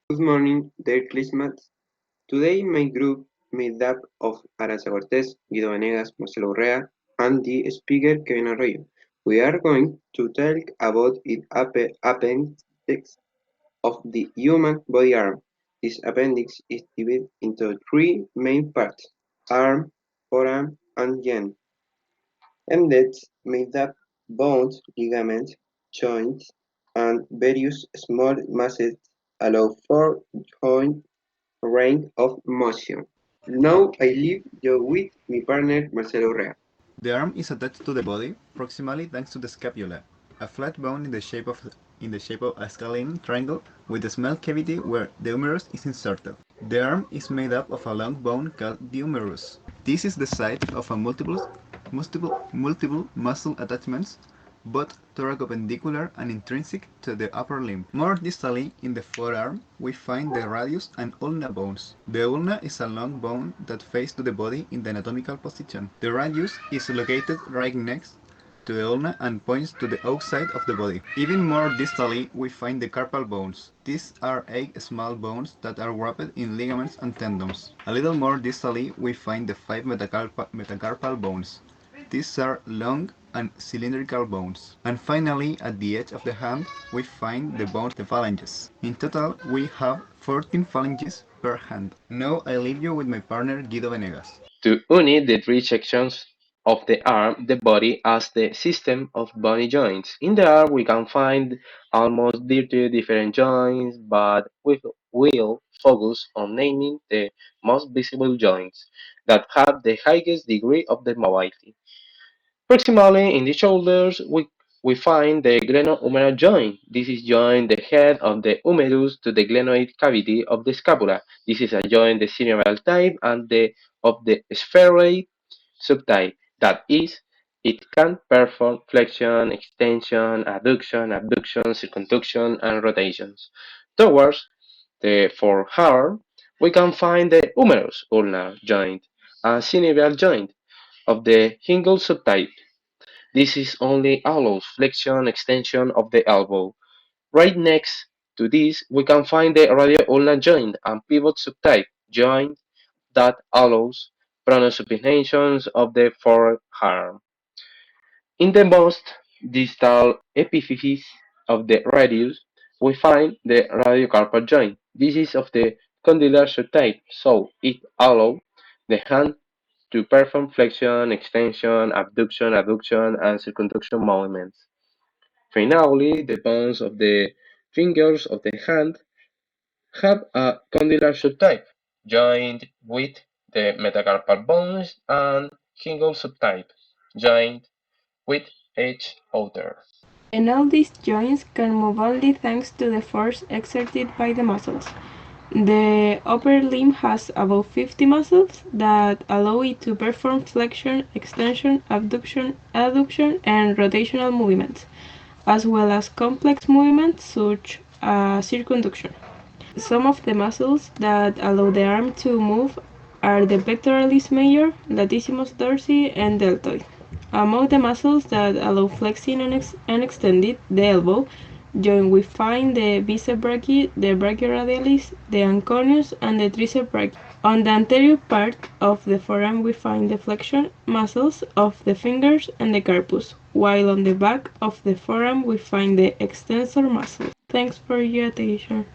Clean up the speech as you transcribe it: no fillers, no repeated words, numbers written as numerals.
Good morning, dear classmates. Today my group made up of Aranza Cortés, Guido Venegas, Marcelo Urrea, and the speaker Kevin Arroyo. We are going to talk about the appendix of the human body arm. This appendix is divided into three main parts: arm, forearm, and yen. Emblems made up bones, ligaments, joints, and various small muscles allow for joint range of motion. Now I leave you with my partner Marcelo Urrea. The arm is attached to the body proximally thanks to the scapula, a flat bone in the shape of a scalene triangle with a small cavity where the humerus is inserted. The arm is made up of a long bone called the humerus. This is the site of a multiple muscle attachments, both thoracopendicular and intrinsic to the upper limb. More distally, in the forearm, we find the radius and ulna bones. The ulna is a long bone that faces to the body in the anatomical position. The radius is located right next to the ulna and points to the outside of the body. Even more distally, we find the carpal bones. These are 8 small bones that are wrapped in ligaments and tendons. A little more distally, we find the 5 metacarpal bones. These are long and cylindrical bones. And finally, at the edge of the hand, we find the bones, the phalanges. In total, we have 14 phalanges per hand. Now I leave you with my partner Guido Venegas. To unite the three sections of the arm, the body as the system of bony joints. In the arm, we can find almost 30 different joints, but we will focus on naming the most visible joints that have the highest degree of the mobility. Proximally in the shoulders, we find the glenohumeral joint. This is joint the head of the humerus to the glenoid cavity of the scapula. This is a joint the synovial type and the of the spheroid subtype. That is, it can perform flexion, extension, adduction, abduction, circumduction, and rotations. Towards the forearm, we can find the humerus ulnar joint, a synovial joint of the hingle subtype. This is only allows flexion extension of the elbow. Right next to this, we can find the radio-ulnar joint and pivot subtype joint that allows pronosupinations of the forearm. In the most distal epiphysis of the radius, we find the radiocarpal joint. This is of the condylar subtype, so it allows the hand to perform flexion, extension, abduction, adduction, and circumduction movements. Finally, the bones of the fingers of the hand have a condylar subtype, joined with the metacarpal bones, and hingle subtype, joined with each other. And all these joints can move only thanks to the force exerted by the muscles. The upper limb has about 50 muscles that allow it to perform flexion, extension, abduction, adduction, and rotational movements, as well as complex movements such as circumduction. Some of the muscles that allow the arm to move are the pectoralis major, latissimus dorsi, and deltoid. Among the muscles that allow flexing and extending the elbow joint we find the bicep brachii, the brachioradialis, the anconeus, and the tricep brachii. On the anterior part of the forearm we find the flexion muscles of the fingers and the carpus, while on the back of the forearm we find the extensor muscle. Thanks for your attention.